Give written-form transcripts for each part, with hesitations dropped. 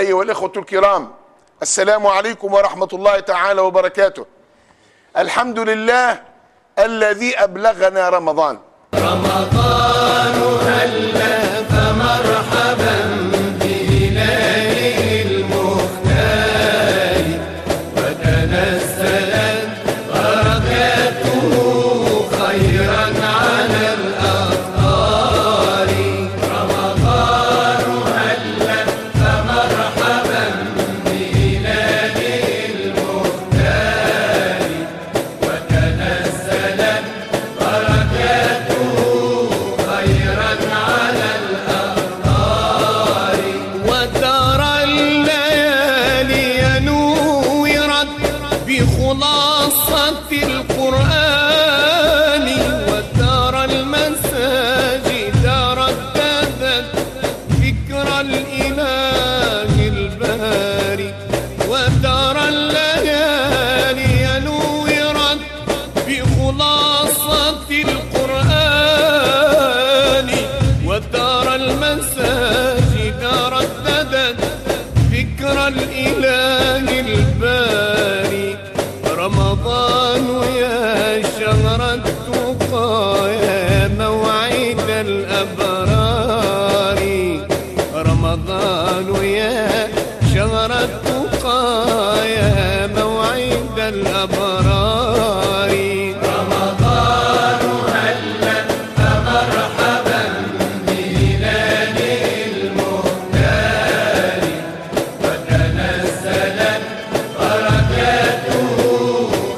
أيها الإخوة الكرام، السلام عليكم ورحمة الله تعالى وبركاته. الحمد لله الذي أبلغنا رمضان. رمضان هلا فمرحبا بهلاله المختار، وتنزلت بركاته خيرا على الأقطار. رمضان هلا فمرحبا بهلاله المختار، وتنزلت بركاته خيرا على الأقطار. وترى الليالي نورت بخلاصة القرآن، وترى المساجد رددت ذكر الإله الباري. وترى الليالي نورت بخلاصة القرآن، وترى المساجد رددت ذكر الإله الباري. رمضان يا شهر التقى يا موعد الأبرار. رمضان يا شهر التقى يا موعد الأبرار. رمضان هلا فمرحبا بهلاله المختار، وتنزلت بركاته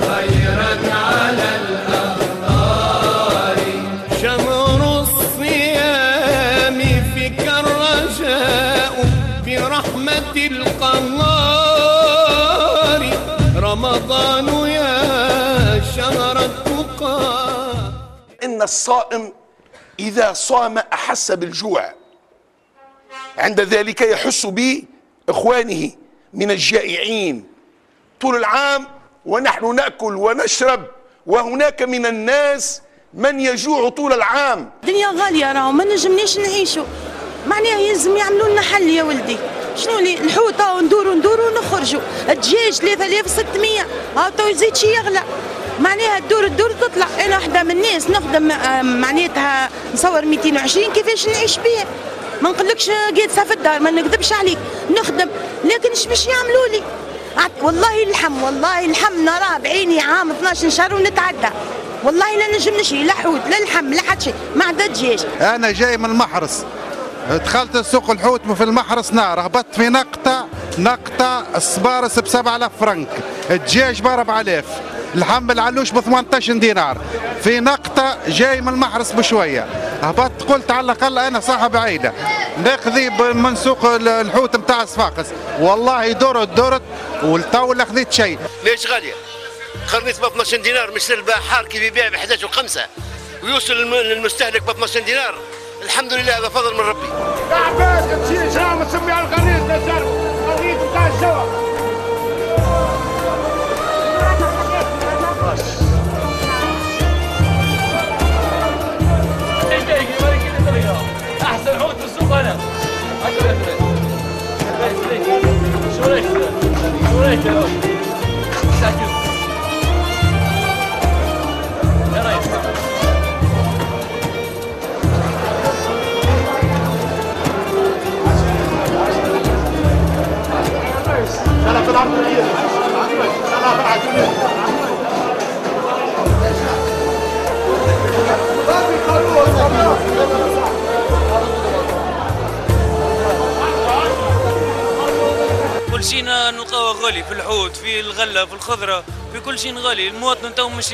خيرا على الأقطار. شهر الصيام فيك الرجاء برحمة القهار. رمضان يا شهر التقى. إن الصائم إذا صام أحس بالجوع، عند ذلك يحس بإخوانه من الجائعين طول العام، ونحن نأكل ونشرب، وهناك من الناس من يجوع طول العام. الدنيا غالية راهو ما نجمنيش نعيشوا، معناها يلزم يعملوا لنا حل يا ولدي. شنو لي الحوطة وندوروا ونخرجوا. الدجاج 3600 تو يزيد شي يغلى، معناها الدور تطلع. انا وحده من الناس نخدم معناتها نصور 220 كيفاش نعيش بيه. ما نقولكش قادسه في الدار، ما نكذبش عليك، نخدم لكن اش باش يعملوا لي؟ والله اللحم نراه بعيني عام 12 شهر ونتعدى. والله لا نجم نشري لا حوت لا لحم لا حتى شيء، ما عدا دجاج. انا جاي من المحرس، دخلت سوق الحوت في المحرس نار، هبطت في نقطة الصبارس ب 7000 فرنك، الدجاج ب 4000، اللحم العلوش ب 18 دينار. في نقطة جاي من المحرس بشوية، هبطت قلت على الأقل أنا صاحب عيلة ناخذي من سوق الحوت نتاع صفاقس، والله درت والتو لا خذيت شيء. ليش غالية؟ خرنيت ب 12 دينار، مش البحار كيف يبيع ب 11 و5 ويوصل للمستهلك ب 12 دينار. الحمد لله هذا فضل من ربي. تعبان تمشي شنو تسمي على الخريط نجر الخريط نتاع الشوا. احسن حوت في السوق هنا. شو رايك؟ يا ريس كل شيء نلقاوه غالي، في الحوت في الغله في الخضره في كل شيء غالي. المواطن تو مش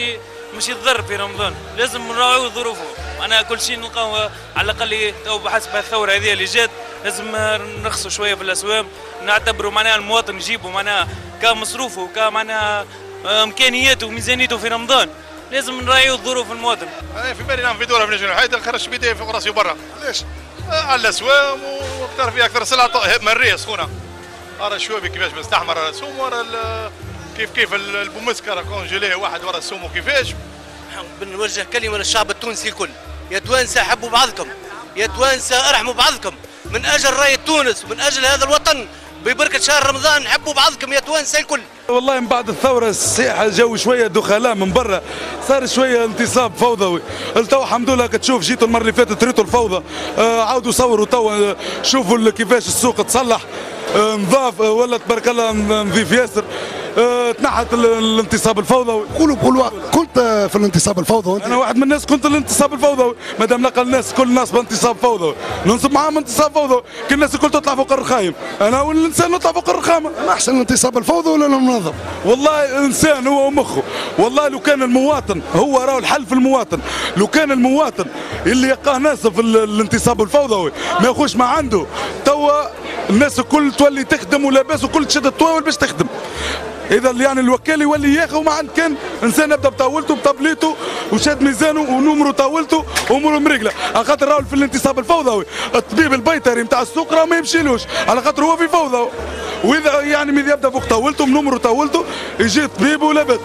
يتضرر في رمضان، لازم نراعيو ظروفه. انا كل شيء نلقاوه على الاقل تو بحسب الثوره هذه اللي جات، لازم نرخصوا شويه في الاسواق، نعتبروا معناها المواطن نجيبه معناها كمصروفه كمعناها امكانياته وميزانيته في رمضان، لازم نراعيو ظروف المواطن. في بالي نعم في دوره في نجم الحيط نخرج بيدي في راسي برا. ليش؟ على الاسواق واكثر في اكثر سلعه من الريس خونا. ارى الشوابي كيفاش مستحمر السوم ورا كيف البومسكر كونجيليه واحد ورا السوم وكيفاش. بنوجه كلمه للشعب التونسي الكل، يا توانسه حبوا بعضكم، يا توانسه ارحموا بعضكم من اجل رايه تونس ومن اجل هذا الوطن. ببركه شهر رمضان نحبوا بعضكم يا توانسه الكل. والله من بعد الثوره السياحه جو شويه دخلاء من برا، صار شويه انتصاب فوضوي. التو الحمد لله كتشوف جيتوا المره اللي فاتت ريتوا الفوضى، عاودوا صوروا توا شوفوا كيفاش السوق تصلح نظاف ولا تبارك الله نظيف ياسر. تنحت الانتصاب الفوضوي. قولوا كنت في الانتصاب الفوضوي. انا واحد من الناس كنت الانتصاب الفوضوي، مادام لقى الناس كل الناس بانتصاب فوضوي ننصب معاهم انتصاب فوضوي، كل الناس الكل تطلع فوق الرخايم، انا والانسان نطلع فوق الرخامه. احسن الانتصاب الفوضوي ولا المنظم؟ والله الانسان هو ومخه، والله لو كان المواطن هو راه الحل في المواطن، لو كان المواطن اللي يلقاه ناس في الانتصاب الفوضوي ما يخوش ما عنده، توا الناس الكل تولي تخدم ولاباس وكل تشد الطواول باش تخدم. اذا يعني الوكاله يولي ياخذ ما عند كان انسان يبدا بطاولته بطبليته وشاد ميزانه ونمره طاولته واموره مريقله، على خاطر راهو في الانتصاب الفوضوي الطبيب البيطري نتاع السوق راه ما يمشيلوش على خاطر هو في فوضى، واذا يعني ماذا يبدا فوق طاولته بنمره طاولته يجي الطبيب ولا بد.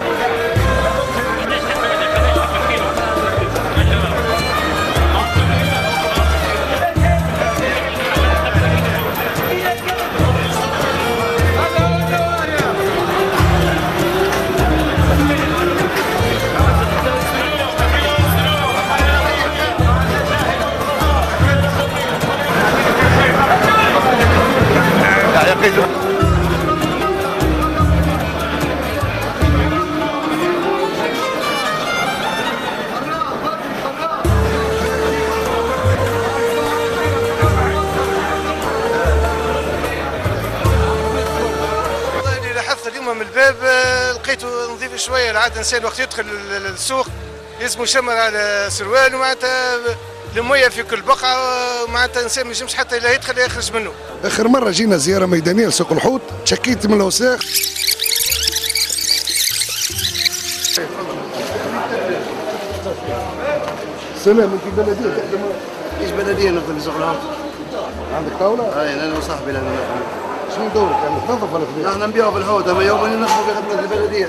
اليوم من الباب لقيته نظيف شويه. العاده الانسان وقت يدخل السوق يلزمو يشمر على سروال ومعناتها المية في كل بقعه، معناتها الانسان ما ينجمش حتى لا يدخل لا يخرج منه. اخر مره جينا زياره ميدانيه لسوق الحوت تشكيت من الاوساخ. سلام، انت بلديه تخدم؟ ايش بلديه نخدم في سوق الحوت؟ عندك طاوله؟ اي انا وصاحبي لنا. شنو دورك؟ يعني تنظف ولا تبيع؟ احنا نبيعوا في الحوت، اما يومين نخدموا في خدمه البلديه.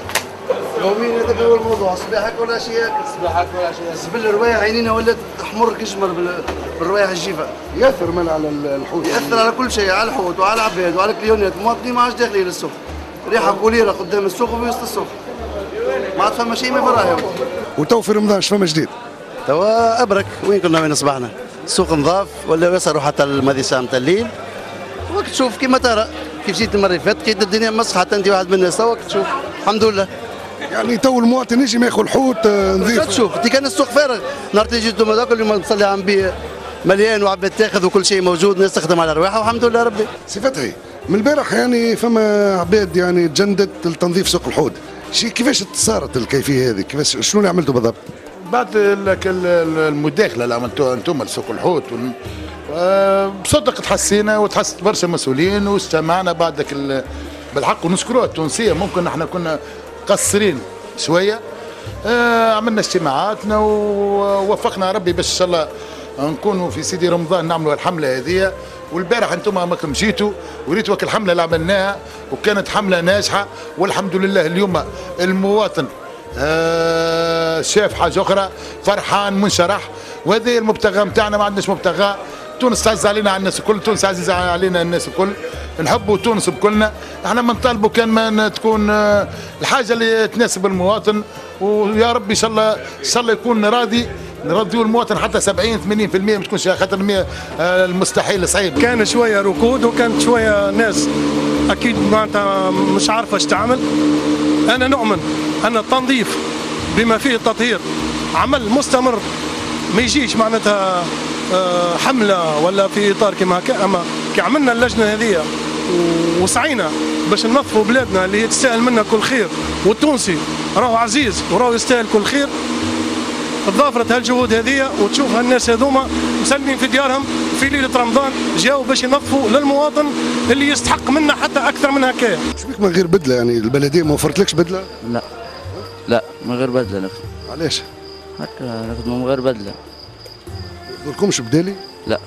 يومين هذاك هو الموضوع، صباحك ولا شيء صباحك ولا شيء. الزبل الروايح عينينا ولات احمر كشمر بالروايح الجيفه. ياثر من على الحوت؟ ياثر على كل شيء، على الحوت وعلى العباد وعلى الكليونات، المواطنين ما عادش داخلين للسوق. ريحه كوليره قدام السوق وفي وسط السوق. ما عاد فما شيء ما براها. وتو في رمضان اش فما جديد؟ توا ابرك وين كنا وين صبحنا؟ السوق نظاف ولا يسهروا حتى الماضي ساعه نتاع الليل. وقت تشوف كيما ترى كيف جيت المره اللي فاتت كيد الدنيا مسخ، حتى انت واحد من الناس وقت تشوف الحمد لله. يعني تو المواطن يجي ما ياخذ الحوت نظيف. تشوف انت كان السوق فارغ، نهار اللي جيتوا هذاك اليوم نصلي عم بيه مليان وعباد تاخذ وكل شيء موجود، الناس تخدم على رواحها والحمد لله ربي. سي فتحي، من البارح يعني فما عباد يعني تجندت لتنظيف سوق الحوت، كيفاش صارت الكيفيه هذه؟ كيفاش شنو اللي عملتوا بالضبط؟ بعد المداخله اللي عملتوها انتم لسوق الحوت بصدق تحسينا وتحست برشا مسؤولين واستمعنا بعد بالحق، ونشكروها التونسيه. ممكن احنا كنا قصرين شويه، عملنا اجتماعاتنا ووفقنا ربي باش ان شاء الله نكونوا في سيدي رمضان نعملوا الحمله هذه. والبارح انتم ماكم جيتوا وريتوا الحمله اللي عملناها وكانت حمله ناجحه، والحمد لله اليوم المواطن شاف حاجه اخرى، فرحان منشرح، وهذا المبتغى نتاعنا. ما عندناش مبتغى، تونس تعز علينا على الناس الكل، تونس عزيزه علينا الناس الكل، نحبوا تونس بكلنا. احنا بنطالبوا كان ما تكون الحاجه اللي تناسب المواطن، ويا رب ان شاء الله يكون راضي، نرضيوا المواطن حتى 70 80% ما تكونش، خاطر المستحيل صعيب. كان شويه ركود وكانت شويه ناس اكيد معناتها مش عارفه ايش تعمل. انا نؤمن ان التنظيف بما فيه التطهير عمل مستمر، ما يجيش معناتها حمله ولا في اطار كما هكا. اما كي عملنا اللجنه هذه وسعينا باش ننظفوا بلادنا اللي تستاهل منا كل خير، والتونسي راهو عزيز وراهو يستاهل كل خير، تضافرت هالجهود هذه وتشوف هالناس هذوما مسلمين في ديارهم في ليله رمضان جاوا باش ينظفوا للمواطن اللي يستحق منا حتى اكثر من هكايا. شبيك من غير بدله؟ يعني البلديه ما وفرتلكش بدله؟ لا من غير بدله نخدم. علاش؟ هكا نخدموا من غير بدله. ما لكمش بدالي؟ لا.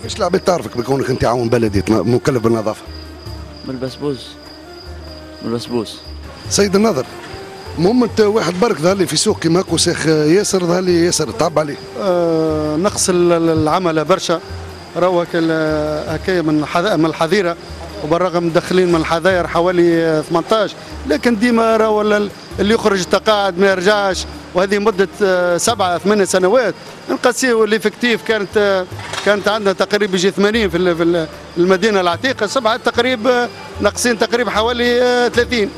ايش العباد تعرفك بكونك انت عاون بلدي مكلف بالنظافه؟ من البسبوس. سيد النظر، المهم انت واحد برك ظهر لي في سوق كيما هاكا وساخ ياسر، ظهر لي ياسر تعب عليه. نقص العمل برشا، راهو هكايا من الحظيره وبالرغم مدخلين من الحظاير حوالي 18، لكن ديما راهو اللي يخرج تقاعد ما يرجعش، وهذه مده 7 8 سنوات. نقسيو الافكتيف كانت عندنا تقريبا يجي 80 في المدينه العتيقه، 7 تقريبا ناقصين تقريبا حوالي 30.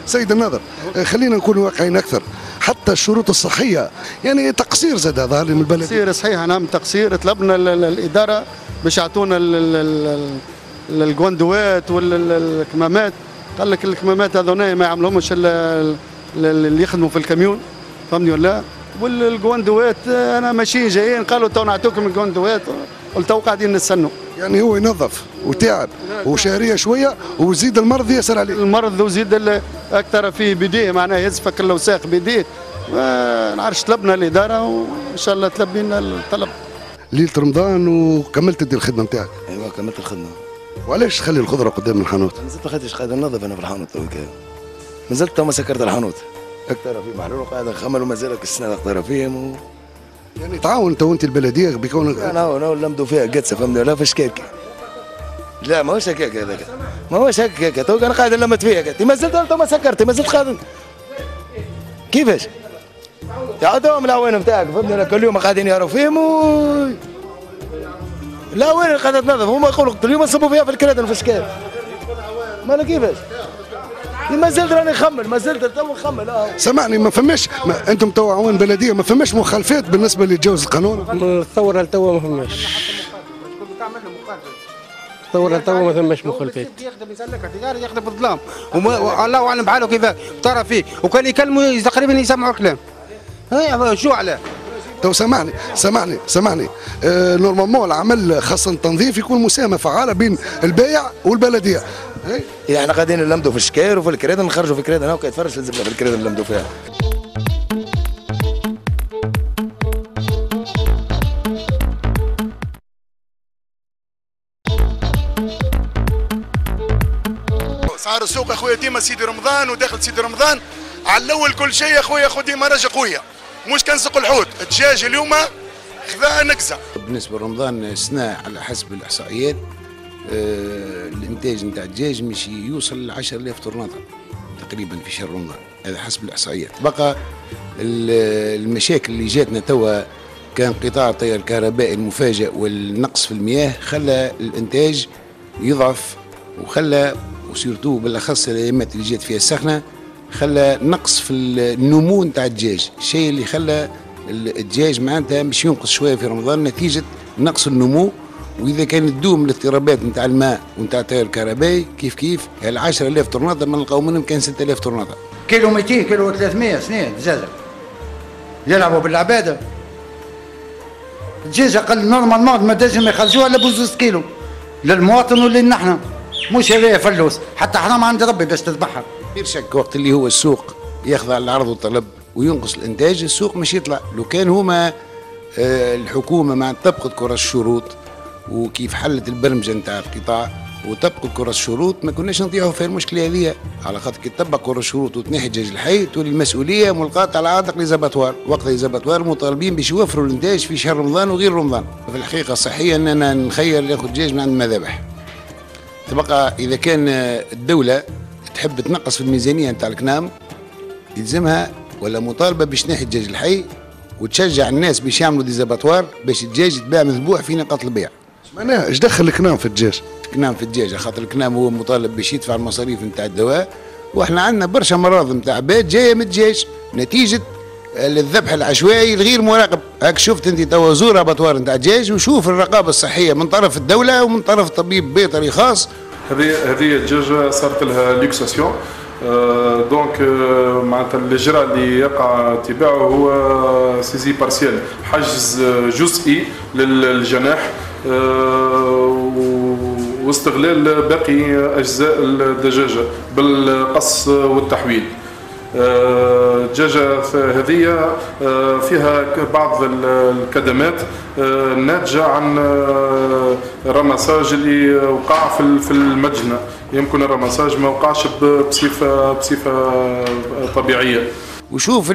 سيد الناظر خلينا نكون واقعيين اكثر، حتى الشروط الصحيه يعني تقصير زاد ظهر لي من البلد. تقصير صحيح، نعم تقصير. طلبنا الاداره باش يعطونا الجواندوات والكمامات، قال لك الكمامات هذونا ما يعملهمش اللي يخدموا في الكاميون، فهمني ولا؟ والجواندوات انا ماشيين جايين قالوا تو نعطوكم الجواندوات، قلت تو قاعدين نستنوا. يعني هو ينظف وتعب وشهريه شويه وزيد المرض يسر عليه. المرض وزيد اكثر في بيديه، معناه يزفك الوساخ بيديه. ما نعرفش، طلبنا الاداره وان شاء الله تلبي لنا الطلب. ليله رمضان وكملت تدير الخدمه نتاعك؟ ايوه كملت الخدمه. وعلاش تخلي الخضره قدام الحانوت؟ مازلت ما خدتش قاعد ننظف انا في الحانوت تو مازلت ما سكرت الحانوت. اكثر في محلول وقاعد نخمل ومازال السنه اكثر فيهم يعني تعاون انت وانت البلديه بكونك انا نلمدوا فيها قدسه، فهمني ولا فاش كيك؟ لا ماهوش هكاك هذاك، ماهوش هكاك. تو انا قاعد نلمد فيها قالت مازلت انت ما سكرت، مازلت قاعد كيفاش؟ يعطوهم العوين نتاعك، فهمني كل يوم قاعدين يراو فيهم لا وين قاعده تنظف، هما يقولوا اليوم نصبوا فيها في الكرادن في الشكال. مالا كيفاش؟ ما زلت راني نخمل، ما زلت تو نخمل. سامعني، ما فماش انتم تو عوان بلديه ما فماش مخالفات بالنسبه لتجاوز القانون؟ الثوره لتوا ما فماش. الثوره لتوا ما فماش مخالفات. يخدم يسلك تجاري، يخدم بالظلام والله اعلم بحاله كيف ترى فيه، وكان يكلموا تقريبا يسمعوا الكلام. شو على؟ تو سامحني نورمالمون العمل خاصه التنظيف يكون مساهمه فعاله بين البائع والبلديه. يعني احنا قاعدين نلمدوا في الشكاير وفي الكريدن، نخرجوا في الكريدن هاكا يتفرج في الزبله في الكريدن نلمدوا فيها. اسعار السوق اخويا ديما سيدي رمضان، وداخل سيدي رمضان على الاول كل شيء اخويا خذ ديما رجع قويه، مش كان سوق الحوت الدجاج اليوم خذا نكزه. بالنسبه لرمضان السنه على حسب الاحصائيات الانتاج نتاع الدجاج مش يوصل ل 10,000 طرناطه تقريبا في شهر رمضان، هذا حسب الاحصائيات. بقى المشاكل اللي جاتنا توا كان قطاع التيار الكهربائي المفاجئ والنقص في المياه خلى الانتاج يضعف، وخلى وسيرتو بالاخص الايامات اللي جات فيها السخنه خلى نقص في النمو نتاع الدجاج، الشيء اللي خلى الدجاج معناتها مش ينقص شويه في رمضان نتيجه نقص النمو. واذا كانت تدوم الاضطرابات نتاع الماء ونتاع التيار الكهربائي كيف ال 10,000 طرناطه ما نلقاو منهم كان 6,000 طرناطه. كيلو 200 كيلو 300 سنين دجاجه يلعبوا بالعباده. الدجاجه قل نورمالمون ما تنجم ما يخرجوها الا بوزوز كيلو للمواطن ولنا احنا، مش هذايا فلوس، حتى حرام عند ربي باش تذبحها. غير شك وقت اللي هو السوق يخضع للعرض والطلب وينقص الانتاج السوق مش يطلع. لو كان هما الحكومه مع طبقت كرة الشروط وكيف حلت البرمجه نتاع القطاع وطبقت كرة الشروط ما كناش نطيحوا في المشكله هذه، على خاطر كي تطبق كرة الشروط وتنحي الدجاج الحي تولي المسؤوليه ملقاة على عاتق ليزاباتوار، وقت ليزاباتوار مطالبين باش يوفروا الانتاج في شهر رمضان وغير رمضان. في الحقيقه الصحيه اننا نخير ناخذ دجاج من عند المذابح. تبقى اذا كان الدوله تحب تنقص في الميزانيه نتاع الكنام يلزمها ولا مطالبه باش تنحي الدجاج الحي وتشجع الناس باش يعملوا ديزاباتوار باش الدجاج يتباع مذبوح في نقاط البيع. معناها ايش دخل الكنام في الدجاج؟ الكنام في الدجاج خاطر الكنام هو مطالب باش يدفع المصاريف نتاع الدواء، واحنا عندنا برشا مرض نتاع عباد جايه من الدجاج نتيجه الذبح العشوائي الغير مراقب. هاك شفت انت توا زور اباطوار نتاع الدجاج وشوف الرقابه الصحيه من طرف الدوله ومن طرف طبيب بيطري خاص. هذه الدجاجه صارت لها لوكساسيون دونك معناتها الاجراء اللي يقع تباعه هو سيزي بارسيال، حجز جزئي للجناح واستغلال باقي اجزاء الدجاجه بالقص والتحويل. الدجاجه هذه فيها بعض الكدمات ناتجه عن رمساج اللي وقع في المجنه، يمكن الرمساج ما وقعش بصفه طبيعيه. وشوف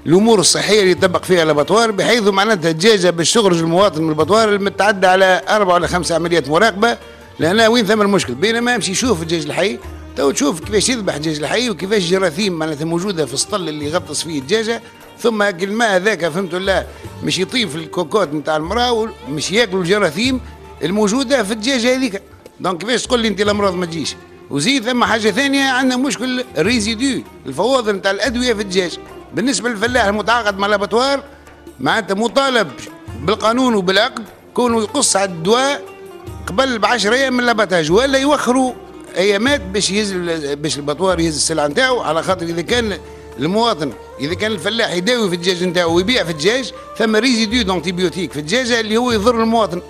الامور الصحيه اللي يطبق فيها الاباطوار بحيث معناتها الدجاجه باش تخرج المواطن من الاباطوار المتعدى على 4 ولا 5 عمليات مراقبه لان وين ثم المشكل، بينما يمشي يشوف الدجاج الحي تو تشوف كيفاش يذبح الدجاج الحي وكيفاش جراثيم معناتها موجوده في السطل اللي يغطس فيه الدجاجه، ثم الماء هذاك فهمتوا لا مش يطيب في الكوكوت نتاع المراه مش ياكلوا الجراثيم الموجوده في الدجاجه هذيك. دونك كيفاش تقول لي انت الامراض ما تجيش؟ وزيد ثم حاجه ثانيه عندنا مشكل الريزيدو الفواضل نتاع الادويه في الدجاج. بالنسبه للفلاح المتعاقد مع لاباتوار معناتها مطالب بالقانون وبالعقد كونه يقص على الدواء قبل ب10 ايام من اللاباتاج، ولا يوخروا ايامات باش البطوار يهز السلعه نتاعو، على خاطر اذا كان المواطن اذا كان الفلاح يداوي في الدجاج نتاعو ويبيع في الدجاج ثم ريزيدو دونتيبيوتيك في الدجاجه اللي هو يضر المواطن.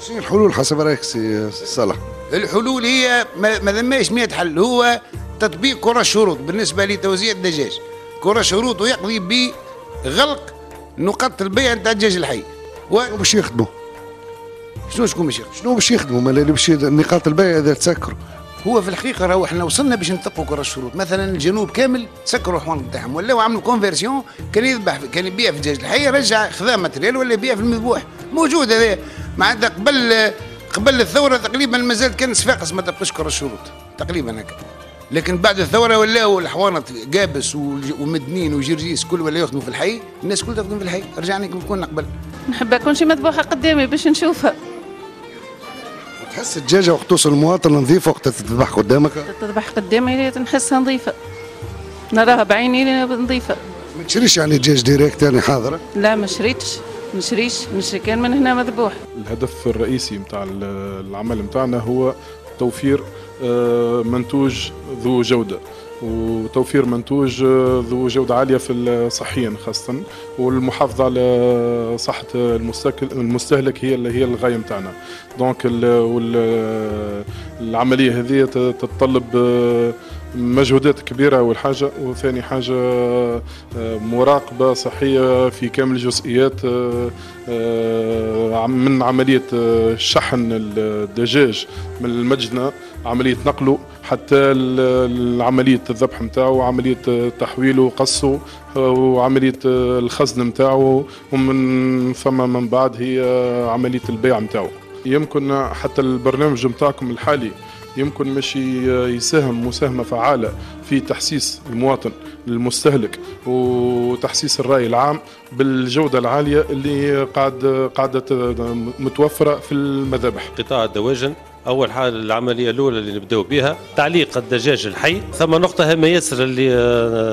شنو الحلول حسب رايك سي صالح؟ الحلول هي ما ثماش 100 حل، هو تطبيق كرة الشروط بالنسبه لتوزيع الدجاج. كرة الشروط ويقضي بغلق نقاط البيع نتاع الدجاج الحي. باش يخدموا شكون باش يخدموا؟ شنو باش يخدموا؟ ما اللي باش نقاط البيع اذا تسكروا. هو في الحقيقه راهو احنا وصلنا باش نطبقوا كرة الشروط، مثلا الجنوب كامل سكروا الحوانت نتاعهم ولاو عملوا كونفيرسيون، كان يذبح كان يبيع في الدجاج الحي رجع خذا ماتريال ولا يبيع في المذبوح، موجود هذا معناتها قبل الثوره تقريبا مازالت كان صفاقس ما تبقاش كرة الشروط تقريبا هكا، لكن بعد الثوره ولاو الحوانت قابس ومدنين وجرجيس كل ولا يخدموا في الحي، الناس كلها تخدم في الحي، رجعنا كما كنا قبل. نحب كل شيء مذبوحه قدامي باش نشوفها. تحس الدجاجه وقت توصل المواطن نظيفه وقت تذبح قدامك؟ تذبح قدامي نحسها نظيفه، نراها بعيني نظيفه. ما تشريش يعني دجاج ديريكت يعني حاضره؟ لا ما شريتش، نشري كان من هنا مذبوح. الهدف الرئيسي نتاع العمل نتاعنا هو توفير منتوج ذو جوده، وتوفير منتوج ذو جودة عالية في صحيا خاصة، والمحافظة على صحة المستهلك هي الغاية متاعنا. دونك العملية هذه تتطلب مجهودات كبيرة أول حاجة، وثاني حاجة مراقبة صحية في كامل الجزئيات من عملية شحن الدجاج من المجنة، عملية نقله حتى عملية الذبح نتاعو، عملية تحويله وقصه، وعملية الخزن نتاعو، ومن ثم من بعد هي عملية البيع نتاعو. يمكن حتى البرنامج نتاعكم الحالي يمكن مش يساهم مساهمة فعالة في تحسيس المواطن المستهلك وتحسيس الرأي العام بالجودة العالية اللي قاعدة متوفرة في المذابح. قطاع الدواجن أول حاجة العملية الأولى اللي نبدأ بها تعليق الدجاج الحي. ثم نقطة هامة ياسر اللي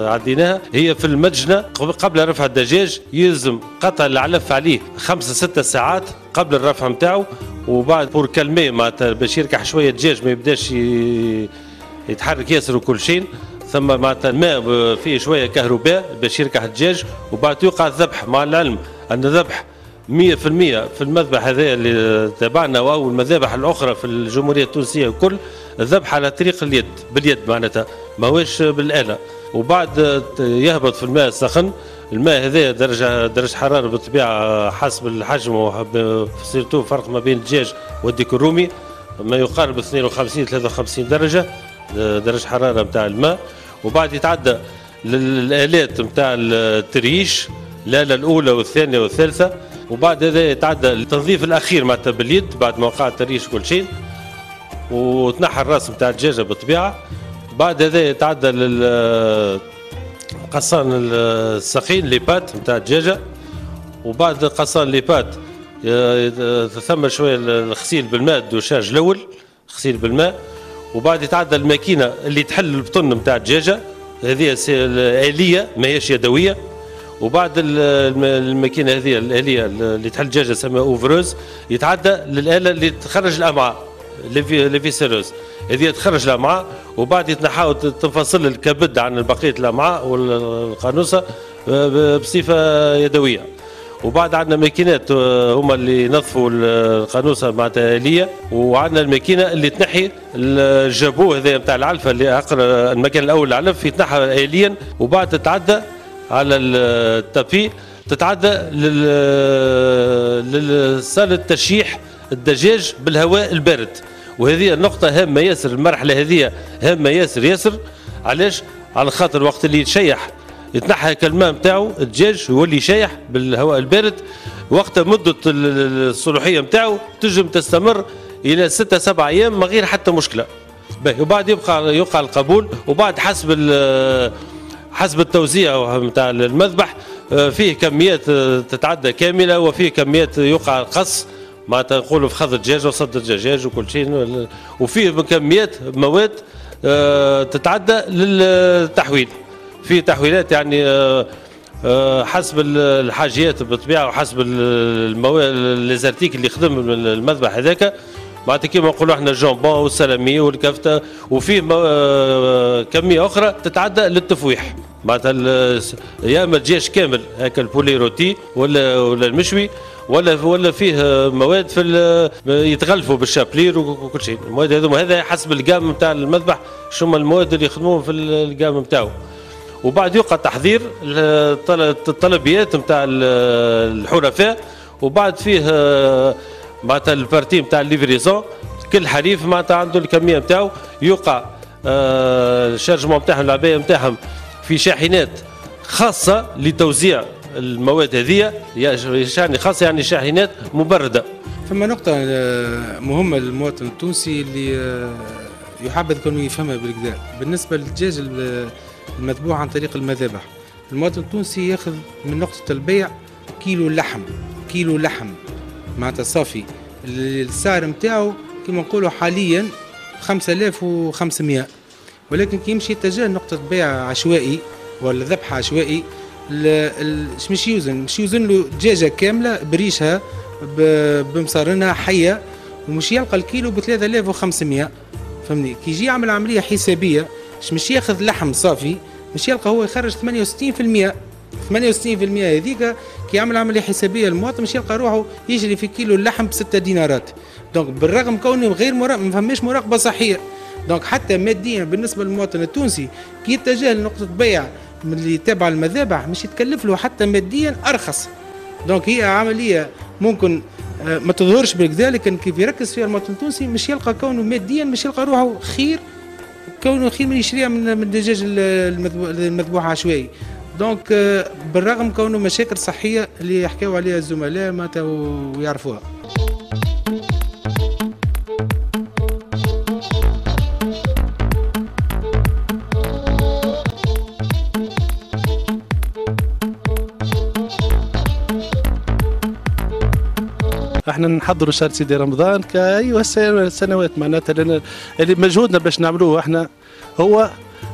عديناها هي في المجنة قبل رفع الدجاج يلزم قطع العلف عليه 5-6 ساعات قبل الرفع نتاعو، وبعد بور كالمي معناتها باش يركح شوية الدجاج ما يبداش يتحرك ياسر وكل شيء. ثم معناتها الماء فيه شوية كهرباء باش يركح الدجاج، وبعد يوقع الذبح. مع العلم أن الذبح 100% في المذبح هذا اللي تابعنا أو المذابح الأخرى في الجمهورية التونسية الكل الذبح على طريق اليد باليد معناتها ماهوش بالآلة. وبعد يهبط في الماء السخن، الماء هذا درجة حرارة بالطبيعة حسب الحجم وسيرتو فرق ما بين الدجاج والديك الرومي ما يقارب 52-53 درجة حرارة نتاع الماء. وبعد يتعدى للآلات نتاع التريش، الآلة الأولى والثانية والثالثة، وبعد هذا يتعدى التنظيف الأخير معناتها باليد بعد ما وقع التريش كل شيء، وتنحى الراس نتاع الدجاجة بالطبيعة. بعد هذا يتعدى قصان السخين ليبات نتاع الدجاجة، وبعد قصان ليبات ثم شوية الغسيل بالماء الدوشاج الأول غسيل بالماء، وبعد يتعدى الماكينة اللي تحل البطن نتاع الدجاجة هذه آلية ماهيش يدوية. وبعد الماكينة هذه الآلية اللي تحل الدجاجة اسمها اوفروز يتعدى للآلة اللي تخرج الأمعاء ليفيسيروز، هذه تخرج الأمعاء، وبعد يتنحاو تنفصل الكبد عن بقية الأمعاء والقانوصة بصفة يدوية. وبعد عندنا ماكينات هما اللي ينظفوا القانوصة معناتها آلية، وعندنا الماكينة اللي تنحي الجابو هذا نتاع العلفة اللي أقرأ المكان الأول العلف يتنحى آليا، وبعد تتعدى على التابي تتعدى للصالة تشيح الدجاج بالهواء البارد. وهذه النقطة هامة ياسر، المرحلة هذه هامة ياسر. علاش؟ على خاطر وقت اللي يتشيح يتنحى الماء نتاعو الدجاج يولي شايح بالهواء البارد، وقت مدة الصلاحية نتاعو تنجم تستمر الى 6 7 ايام من غير حتى مشكله. وبعد يقع القبول، وبعد حسب التوزيع نتاع المذبح فيه كميات تتعدى كامله، وفيه كميات يقع القص معناتها نقولوا في خضر دجاج وصدر دجاج وكل شيء، وفيه كميات مواد تتعدى للتحويل. في تحويلات يعني حسب الحاجيات بالطبيعه وحسب المواد ليزارتيك اللي يخدم المذبح هذاك، معناتها كيما نقولوا احنا الجامبون والسلامي والكفته، وفيه كميه اخرى تتعدى للتفويح، معناتها يا اما دجاج كامل هكا البولي روتي ولا المشوي، ولا فيه مواد يتغلفوا بالشابلير وكل شيء. المواد هذوما هذا حسب القام نتاع المذبح شو المواد اللي يخدموهم في القام نتاعو. وبعد يوقع تحضير الطلبيات نتاع الحرفاء، وبعد فيه معناتها البارتي نتاع الليفريزون، كل حليف معناتها عنده الكميه نتاعو، يوقع الشارجمون نتاعهم العبايه نتاعهم في شاحنات خاصه لتوزيع المواد هذه، يعني خاصه يعني شاحنات مبرده. ثم نقطة مهمة للمواطن التونسي اللي يحبذ كونه يفهمها بالكدا، بالنسبة للدجاج المذبوح عن طريق المذابح، المواطن التونسي ياخذ من نقطة البيع كيلو لحم معناتها صافي، السعر نتاعو كما نقولوا حاليا 5500، ولكن كي يمشي يتجه نقطة بيع عشوائي ولا ذبح عشوائي مش يوزن له دجاجة كاملة بريشها بمصارنها حية، ومش يلقى الكيلو ب 3500. فهمني كي يجي يعمل عملية حسابية مش ياخذ لحم صافي، مش يلقى هو يخرج 68%. 68% هذيك كي يعمل عملية حسابية المواطن مش يلقى روحه يجري في كيلو اللحم ب6 دينارات. دونك بالرغم كونه غير ما فماش مراقبة صحية، دونك حتى ماديا بالنسبة للمواطن التونسي كي يتجه لنقطة بيع من اللي تابع المذابح مش يتكلف له حتى ماديا أرخص. دونك هي عملية ممكن ما تظهرش بالكدا، لكن كيف يركز فيها المواطن التونسي مش يلقى كونه ماديا مش يلقى روحه خير من يشريها من الدجاج المذبوح عشوائي. دونك بالرغم كونه مشاكل صحية اللي يحكيوا عليها الزملاء معناتها ويعرفوها. احنا نحضروا شهر سيدي رمضان كأي سنوات، معناتها اللي مجهودنا باش نعملوه احنا هو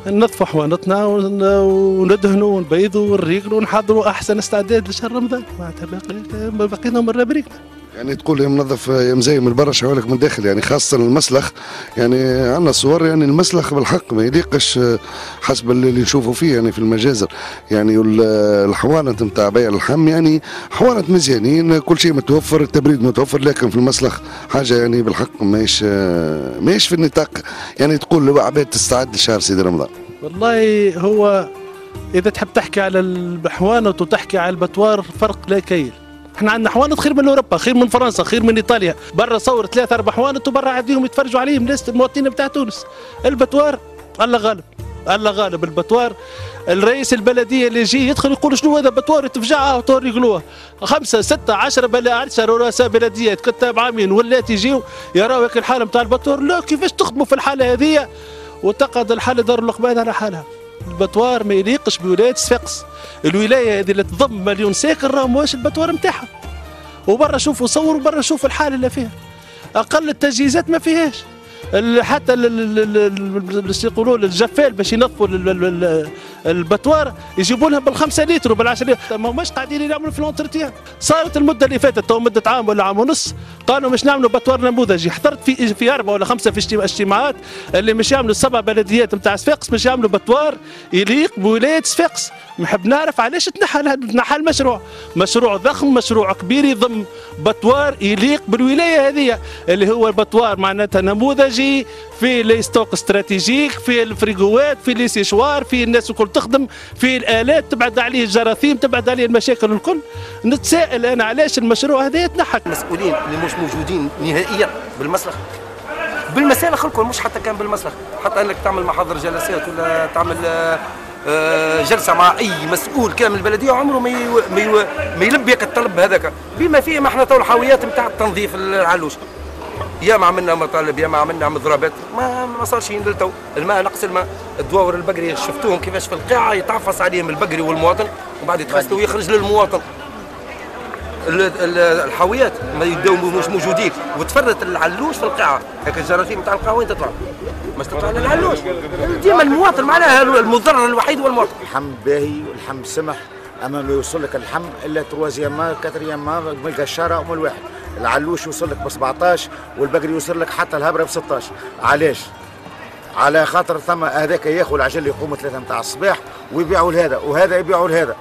ننظفوا حوانتنا وندهنوا ونبيضوا ونريقلوا ونحضروا احسن استعداد لشهر رمضان، معناتها بقينا مرة بريقنا. يعني تقول يا منظف يا مزين من برا شعولك من الداخل، يعني خاصة المسلخ، يعني عندنا صور يعني المسلخ بالحق ما يليقش حسب اللي نشوفوا فيه يعني في المجازر، يعني الحوانت نتاع بيع اللحم يعني حوانت مزيانين، كل شيء متوفر، التبريد متوفر، لكن في المسلخ حاجة يعني بالحق ماهيش في النطاق يعني تقول عباد تستعد لشهر سيدي رمضان. والله هو إذا تحب تحكي على الحوانت وتحكي على البتوار فرق لا كيل. احنا عندنا حوانت خير من اوروبا، خير من فرنسا، خير من ايطاليا، برا صور 3 4 حوانت وبرا عاديهم يتفرجوا عليهم ناس المواطنين بتاع تونس. البتوار الله غالب، الله غالب. البتوار الرئيس البلديه اللي يجي يدخل يقول شنو هذا بتوار، يتفجعها وتور يقولوها 5 6 10 رؤساء بلديات كتاب عامين ولات يجيو يراو هيك الحاله نتاع البتوار، لا كيفاش تخدموا في الحاله هذه وتقعد الحاله دار اللقمان على حالها. البتوار ما يليقش بولايه صفاقس، الولايه هذه اللي تضم مليون ساكن راهو ماهوش البتوار نتاعها. وبرا شوفوا صوروا برا شوفوا الحاله اللي فيها، اقل التجهيزات ما فيهاش، حتى يقولوا الجفال باش ينظفوا البتوار يجيبوا لهم بال5 لتر وبال10 لتر، ما هماش قاعدين يعملوا في الانترتيان. صارت المده اللي فاتت تو مده عام ولا عام ونص قالوا مش نعملوا بتوار نموذجي، حضرت في 4 ولا 5 في اجتماعات اللي مش يعملوا 7 بلديات نتاع صفاقس مش يعملوا بتوار يليق بولايه صفاقس. نحب نعرف علاش تنحى المشروع، مشروع ضخم مشروع كبير يضم بتوار يليق بالولايه هذه اللي هو البتوار معناتها نموذجي في لي ستوك استراتيجيك، في الفريغوات، في لي سيشوار، في الناس الكل تخدم، في الالات تبعد عليه الجراثيم، تبعد عليه المشاكل الكل. نتساءل انا علاش المشروع هذا يتنحى. المسؤولين اللي مش موجودين نهائيا بالمسلخ بالمسالخ الكل، مش حتى كان بالمسلخ، حتى انك تعمل محاضر جلسات ولا تعمل جلسه مع اي مسؤول كان من البلديه عمره ما يلبي الطلب هذاك، بما فيه ما احنا تو الحاويات نتاع التنظيف العلوش يا ما عملنا مطالب يا ما عملنا مضربات ما صارش للتو. الماء نقص الماء، الدواور البقري شفتوهم كيفاش في القاعه يتعفص عليهم البقري والمواطن وبعد يتغسلوا ويخرج للمواطن. الحاويات ما يبداو مش موجودين وتفرت العلوش في القاعه، هيك الجراثيم تاع القاعه وين تطلع؟ مش تطلع للعلوش. ديما المواطن معناها المضرر الوحيد هو المواطن. الحم باهي والحم سمح، اما ما يوصل لك اللحم الا تروازيام كاتريام من القشاره ومن الواحد. العلوش يوصل لك ب 17 والبقري يوصل لك حتى الهبره ب 16. علاش؟ على خاطر ثم هذاك ياخذ العجل يقوم 3 نتاع الصباح ويبيعوا لهذا وهذا يبيعوا لهذا.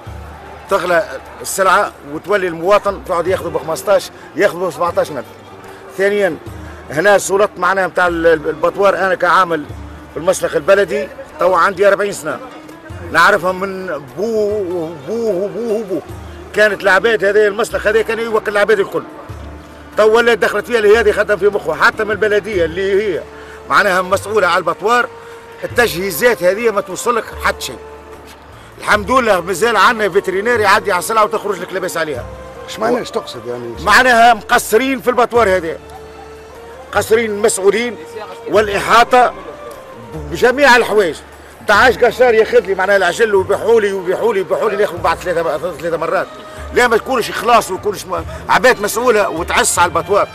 تغلى السلعه وتولي المواطن تقعد ياخذ ب 15 ياخذ ب 17,000. ثانيا هنا سلطت معناها نتاع البطوار، انا كعامل في المسلخ البلدي تو عندي 40 سنه نعرفهم من بوه وبوه وبوه وبوه. كانت العباد هذا المسلخ هذا كان يوكل العباد الكل. تو ولا دخلت فيها اللي هذه خدم في مخه حتى من البلديه اللي هي معناها مسؤوله على البطوار. التجهيزات هذه ما توصل لك حتى شيء. الحمد لله مازال عندنا فيترينير يعدي على السلعه وتخرج لك لاباس عليها. ايش معناها ايش تقصد يعني؟ معناها مقصرين في البطوار هذا، مقصرين المسؤولين والاحاطه بجميع الحوايج. 11 قشار ياخذ لي معناها العجل ويبيعوا لي ناخذ بعد 3 مرات. لا ما يكونش اخلاص ويكونش عباد مسؤوله وتعس على البطوار.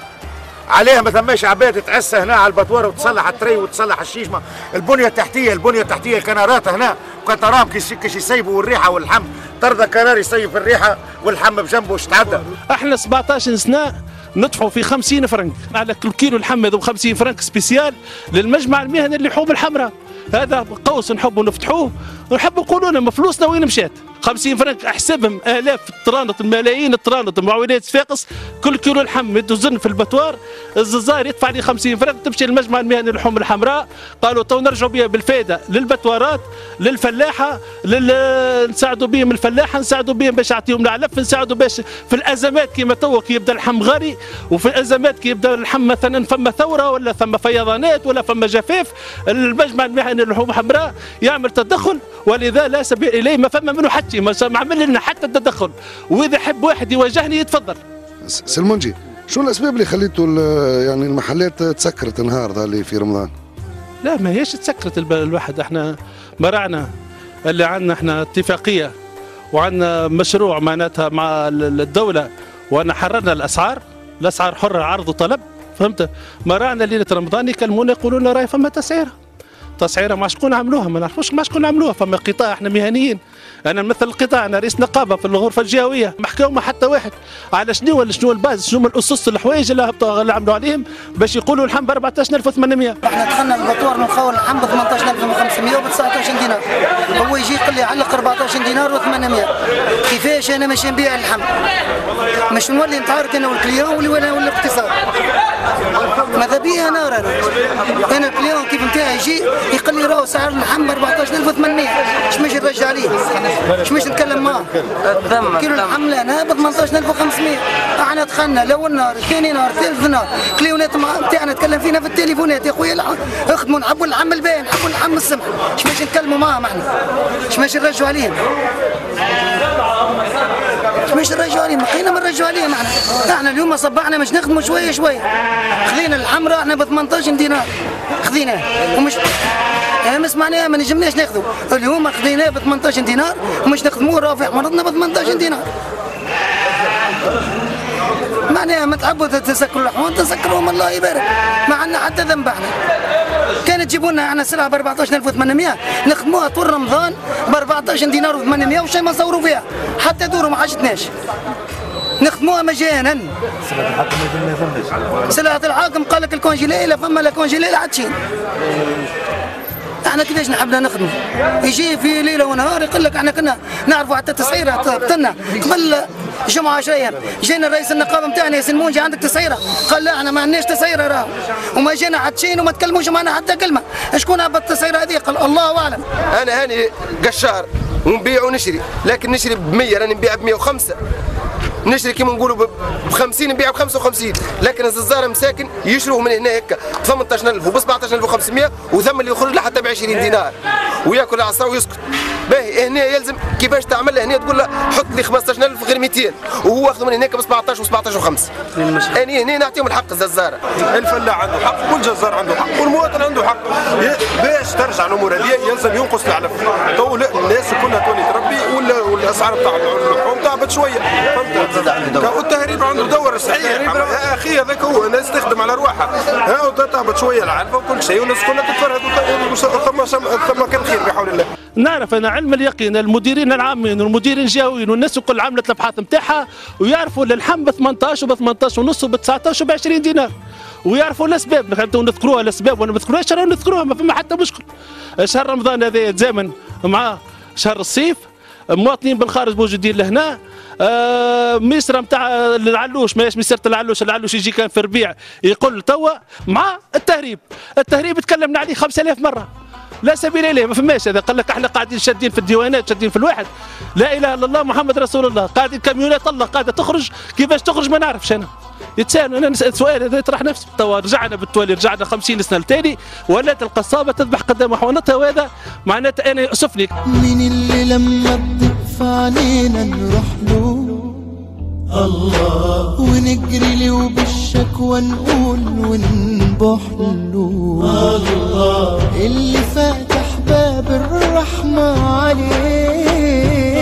عليها ما ثماش عباد تعس هنا على البطوار وتصلح التري وتصلح الشيشمه. البنيه التحتيه الكنارات هنا وكان تراهم كيش يسيبوا الريحه واللحم. ترضى كنار يسيب الريحه واللحم بجنبه واش تعدى. احنا 17 سنه ندفعوا في 50 فرنك على كل كيلو لحم ب 50 فرنك سبيسيال للمجمع المهني للحوم الحمراء. هذا قوس نحبوا نفتحوه ونحبوا يقولوا لنا فلوسنا وين مشات. 50 فرنك احسبهم الاف الطرانط ملايين الطرانط مع ولايه صفاقس. كل كيلو لحم يدوزن في البطوار الززار يدفع لي 50 فرنك تمشي للمجمع المهني للحوم الحمراء. قالوا تو نرجعوا بها بالفائده للبطوارات للفلاحه نساعدوا بهم الفلاحه نساعدوا بهم باش يعطيهم العلف نساعدوا باش في الازمات كيما توا كي يبدا اللحم غالي وفي الازمات كي يبدا اللحم مثلا فما ثوره ولا فما فيضانات ولا فما جفاف المجمع المهني للحوم الحمراء يعمل تدخل ولذا لا سبيل اليه ما فما منه حتى ما عمل لنا حتى التدخل. واذا حب واحد يواجهني يتفضل. سلمونجي شو الاسباب اللي خليتوا يعني المحلات تسكرت النهار ذا اللي في رمضان؟ لا ما هيش تسكرت الواحد. احنا مرعنا اللي عندنا احنا اتفاقيه وعندنا مشروع معناتها مع الدوله وانا حررنا الاسعار حره عرض وطلب. فهمت؟ مرعنا ليله رمضان يكلمونا يقولوا لنا راهي فما تسعيره ما شكون عملوها ما نعرفوش ما شكون عملوها. فما قطاع احنا مهنيين. انا نمثل القطاع انا رئيس نقابه في الغرفه الجهويه ما حكاو ما حتى واحد على شنو الباز شنو الاسس الحوايج اللي عملوا عليهم باش يقولوا اللحم ب 14,800. احنا دخلنا البطوار نخاول اللحم ب 18,500 وب 19 دينار. هو يجي يقول لي علق 14 دينار و800. كيفاش انا ماشي نبيع اللحم؟ مش نولي نتعارك انا والكليون ولا الاقتصاد. ماذا بيا نار انا الكليون كيف نتاعي يجي يقول لي راهو سعر اللحم ب 14,800. اش ماشي نرجع عليه؟ اش ماشي نتكلم معاه؟ كيلو اللحم انا ب 18,500. احنا دخلنا الاول نهار ثاني نهار ثالث نهار كليونات نتاعنا نتكلم فينا في التليفونات يا خويا اخدموا نحبوا اللحم الباين نحبوا اللحم السمح. اش ماشي نتكلموا معاهم احنا؟ اش ماشي نرجعوا عليهم؟ مش نرجعوا عليهم بقينا ما نرجعوا عليهم احنا اليوم صبحنا مش نخدموا شويه خذينا الحمراء احنا ب 18 دينار خذيناه ومش ما سمعناها ما نجمناش ناخذوا. اليوم خذيناه ب 18 دينار ومش نخدموه رافع مرضنا ب 18 دينار. معناها ما تحبوا تسكروا اللحوم تسكروهم الله يبارك ما عندنا حتى ذنب احنا. كانت تجيبوا لنا احنا سلعه ب 14,800 نخدموها طول رمضان ب 14 دينار و800 وشي ما نصوروا فيها حتى دوروا ما حاجتناش نخدموها مجانا. سلعة الحاكم قال لك الكونجيلي لا فما لا كونجيلي لا عاد شيء. احنا كيفاش نحبنا نخدموا؟ يجي في ليله ونهار يقول لك احنا كنا نعرفوا حتى تسعيره هبطنا قبل جمعه 10 ايام جينا رئيس النقابه نتاعنا ياسين مونجي عندك تسعيره؟ قال لا احنا ما عندناش تسعيره راهو وما جينا حتى شيء وما تكلموش معنا حتى كلمه. شكون هبط التسعيره هذه؟ قال الله اعلم. انا هاني قشار ونبيع ونشري لكن نشري ب 100 راني نبيع ب 105 نشري كيما نقولوا ب 50 نبيع ب 55 لكن الززاره مساكن يشروه من هنا هكا ب 18,000 وب 17,500 وثم اللي يخرج له حتى ب 20 دينار وياكل العصا ويسكت. باهي هنا يلزم كيفاش تعملها هنا تقول له حط لي 15000 غير 200 وهو اخذ من هناك ب 17 و17 و5. يعني هنا نعطيهم الحق الززاره. الفلاح عنده حق والجزار عنده حق والمواطن عنده حق. باش ترجع الامور هذه يلزم ينقص العلف. تو الناس كلها تولي تربي والاسعار تاع اللحوم تعبت شويه. فهمت؟ والتهريب عنده دور صحيح. يا اخي هذاك هو الناس تخدم على روحها. ها تعبت شويه العلف وكل شيء والناس كلها تتفرهد ثم كان خير بحول الله. نعرف انا علم اليقين المديرين العامين والمديرين الجهويين والناس الكل عملت الابحاث نتاعها ويعرفوا اللحم ب 18 وب 18 ونص وب 19 وب 20 دينار ويعرفوا الاسباب. انتم نذكروها الاسباب ولا ما نذكروهاش راهو نذكروها ما فما حتى مشكل. شهر رمضان هذا يتزامن مع شهر الصيف مواطنين بالخارج موجودين لهنا. ميسره نتاع العلوش ماهيش ميسره العلوش يجي كان في ربيع يقول توا مع التهريب تكلمنا عليه 5000 مره لا سبيل اليه ما فماش. هذا قال لك احنا قاعدين شادين في الديوانات شادين في الواحد لا اله الا الله محمد رسول الله قاعدين كاميونات الله قاعده تخرج كيفاش تخرج ما نعرفش انا. يتسال انا نسال سؤال هذا يطرح نفسه. توا رجعنا بالتوالي رجعنا 50 سنه لتالي ولات القصابه تذبح قدام حوانتها وهذا معناته انا يؤسفني. من اللي لما تضيق علينا نروح له الله ونجري له وبالشكوى نقول ونبح له الله اللي فاتح باب الرحمة علينا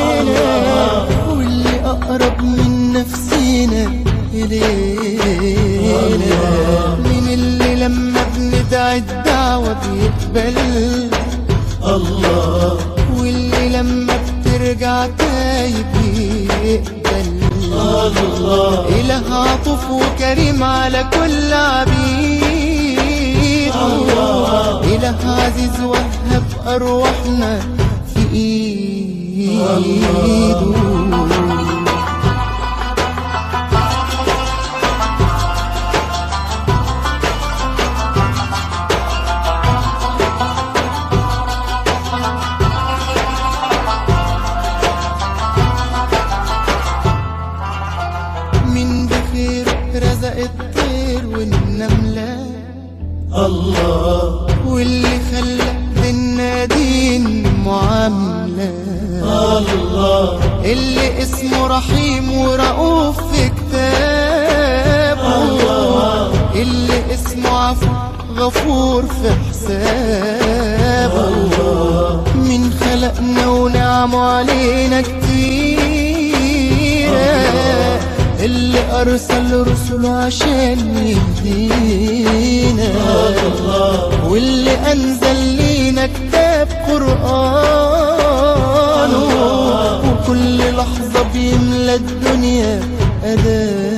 واللي أقرب من نفسينا إلينا من اللي لما بندعي الدعوة بيقبل الله واللي لما بترجع تايب يقبل الله إله عطوف وكريم على كل عبيد الله إله عزيز وهب أرواحنا في إيده. الطير والنملة الله واللي خلى بالنادين معاملة الله اللي اسمه رحيم ورؤوف في كتابه الله اللي اسمه عفو غفور في حسابه الله من خلقنا ونعمه علينا كتير اللي أرسل رسله عشان يهدينا واللي أنزل لينا كتاب قرآنه وكل لحظة بيملى الدنيا أذان.